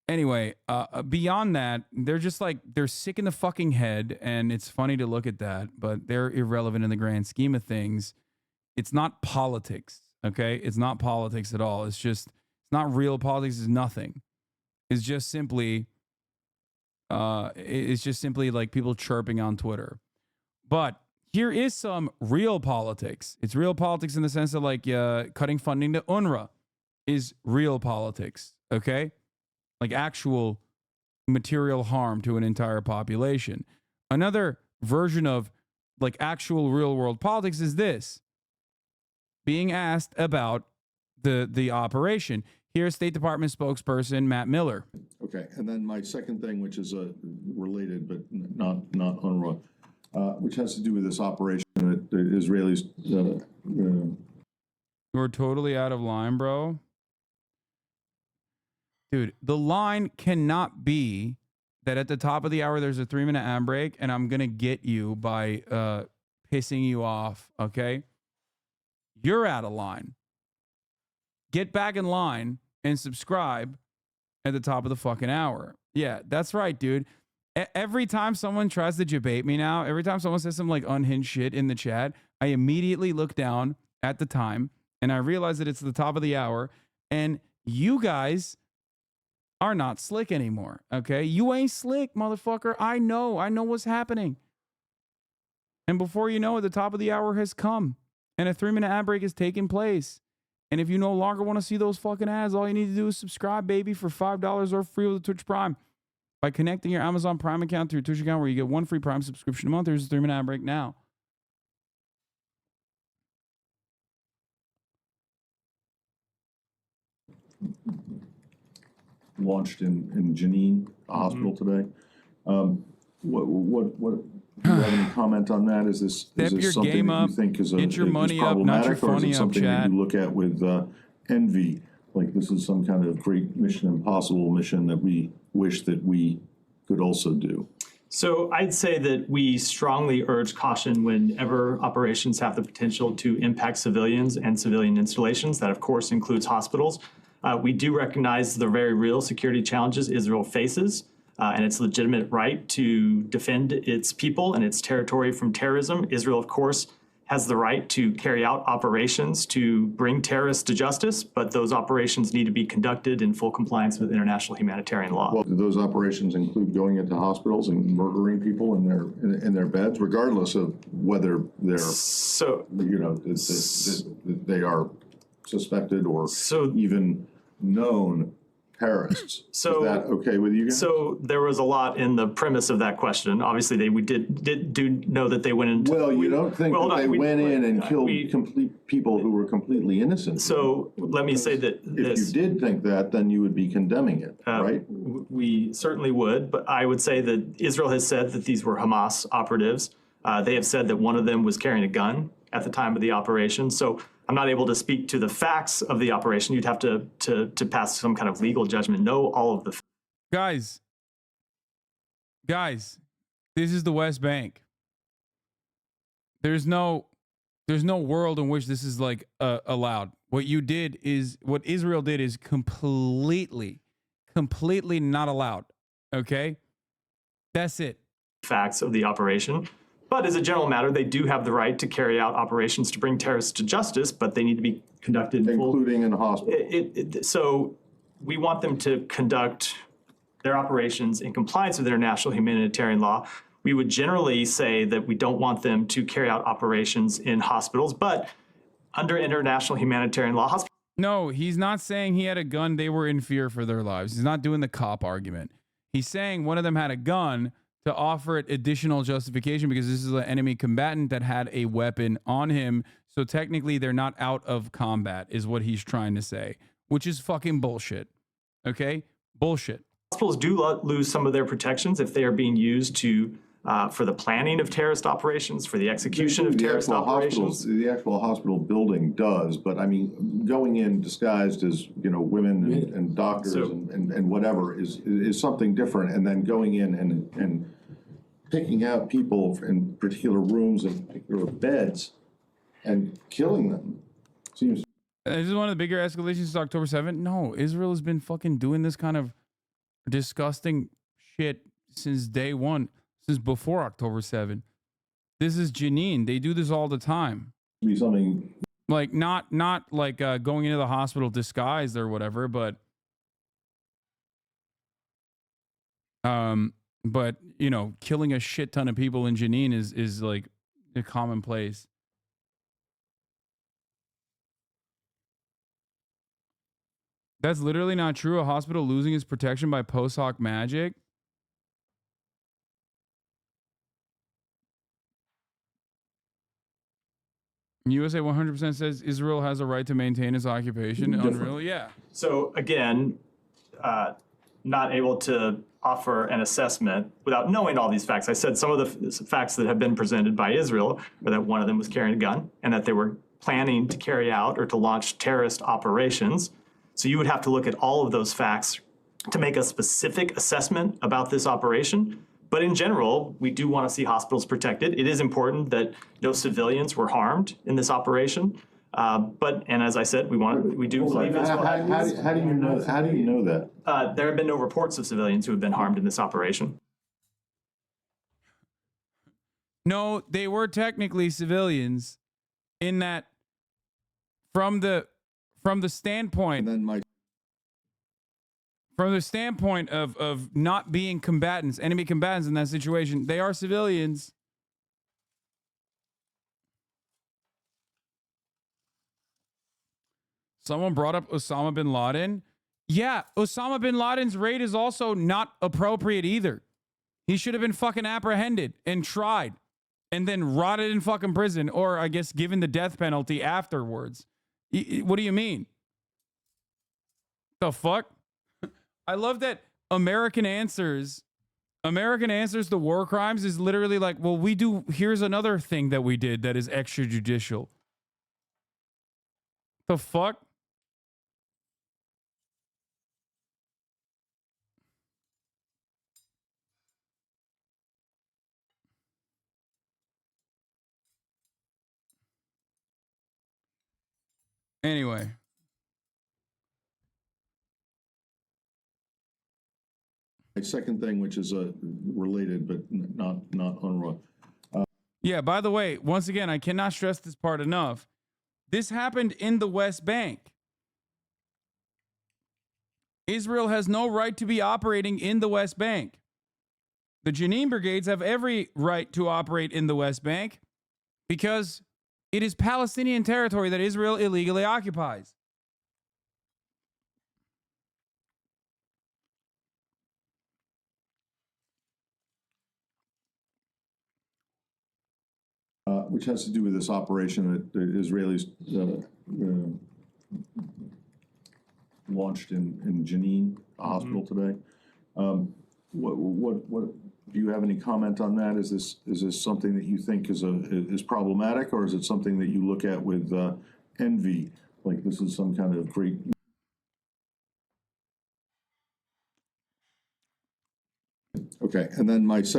Anyway, beyond that, they're just like, they're sick in the fucking head, and it's funny to look at that, but they're irrelevant in the grand scheme of things. It's not politics, okay? It's not politics at all. It's not real politics. It's nothing. It's just simply, like people chirping on Twitter. But here is some real politics. It's real politics in the sense that, like, cutting funding to UNRWA is real politics, okay? Like actual material harm to an entire population. Another version of like actual real world politics is this: being asked about the operation. Here's State Department spokesperson Matt Miller. Okay, and then my second thing, which is related but not UNRWA, which has to do with this operation that the Israelis. You're totally out of line, bro. Dude, the line cannot be that at the top of the hour there's a 3-minute ad break and I'm going to get you by pissing you off, okay? You're out of line. Get back in line and subscribe at the top of the fucking hour. Yeah, that's right, dude. Every time someone tries to debate me now, every time someone says some like unhinged shit in the chat, I immediately look down at the time and I realize that it's the top of the hour and you guys are not slick anymore, okay? You ain't slick, motherfucker. I know what's happening. And before you know it, the top of the hour has come and a 3-minute ad break is taking place. And if you no longer want to see those fucking ads, all you need to do is subscribe, baby, for $5 or free with the Twitch Prime. By connecting your Amazon Prime account to your Twitch account where you get 1 free Prime subscription a month, there's a 3-minute ad break now. Launched in Jenin, a hospital today. What do you have any comment on that? Is this something that you think is problematic, or is it something that you look at with envy? Like this is some kind of great Mission Impossible mission that we wish that we could also do? So I'd say that we strongly urge caution whenever operations have the potential to impact civilians and civilian installations. That, of course, includes hospitals. We do recognize the very real security challenges Israel faces and its legitimate right to defend its people and its territory from terrorism. Israel, of course, has the right to carry out operations to bring terrorists to justice, but those operations need to be conducted in full compliance with international humanitarian law. Well, do those operations include going into hospitals and murdering people in their beds, regardless of whether they're they are suspected or even known terrorists? So, is that okay with you guys? So there was a lot in the premise of that question. Obviously, we did know that they went into. Well, you don't think that they went in and killed complete people who were completely innocent? So let me say that if you did think that, then you would be condemning it, right? We certainly would, but I would say that Israel has said that these were Hamas operatives. They have said that one of them was carrying a gun at the time of the operation. So I'm not able to speak to the facts of the operation. You'd have to pass some kind of legal judgment. Know all of the guys, this is the West Bank. There's no world in which this is like allowed. What Israel did is completely not allowed. Okay? That's it. Facts of the operation. But as a general matter, they do have the right to carry out operations to bring terrorists to justice, but they need to be conducted including in a hospital. So we want them to conduct their operations in compliance with international humanitarian law. We would generally say that we don't want them to carry out operations in hospitals, but under international humanitarian law, No, he's not saying he had a gun. They were in fear for their lives. He's not doing the cop argument. He's saying one of them had a gun to offer it additional justification because this is an enemy combatant that had a weapon on him. So technically they're not out of combat is what he's trying to say, which is fucking bullshit. Okay? Bullshit. Hospitals do lose some of their protections if they are being used to for the planning of terrorist operations, for the execution of terrorist operations. The actual hospital building does, but I mean, going in disguised as women and doctors and whatever is something different, and then going in and picking out people in particular rooms and particular beds and killing them seems. This is one of the bigger escalations since October 7th. No, Israel has been fucking doing this kind of disgusting shit since day one, since before October 7th. This is Jenin. They do this all the time. Be something like not like going into the hospital disguised or whatever, but you know, killing a shit ton of people in Jenin is like a commonplace. That's literally not true. A hospital losing its protection by post hoc magic. USA 100% says Israel has a right to maintain its occupation. Unreal, yeah. So again, not able to offer an assessment without knowing all these facts. I said some of the facts that have been presented by Israel are that one of them was carrying a gun and that they were planning to carry out or to launch terrorist operations. So you would have to look at all of those facts to make a specific assessment about this operation. But in general, we do want to see hospitals protected. It is important that no civilians were harmed in this operation. And as I said, we do believe it's how do you know that? There have been no reports of civilians who have been harmed in this operation. No, they were technically civilians in that from the standpoint of not being combatants, enemy combatants in that situation, they are civilians. Someone brought up Osama bin Laden. Yeah, Osama bin Laden's raid is also not appropriate either. He should have been fucking apprehended and tried and then rotted in fucking prison, or I guess given the death penalty afterwards. What do you mean? The fuck? I love that American Answers to war crimes is literally like, well, here's another thing that we did that is extrajudicial. The fuck? Anyway. My second thing, which is related but not UNRWA. Yeah, by the way, once again, I cannot stress this part enough. This happened in the West Bank. Israel has no right to be operating in the West Bank. The Jenin brigades have every right to operate in the West Bank because it is Palestinian territory that Israel illegally occupies. Which has to do with this operation that the Israelis launched in Jenin, the hospital today. What do you have any comment on that? Is this something that you think is problematic, or is it something that you look at with envy, like this is some kind of great? Okay, and then my second.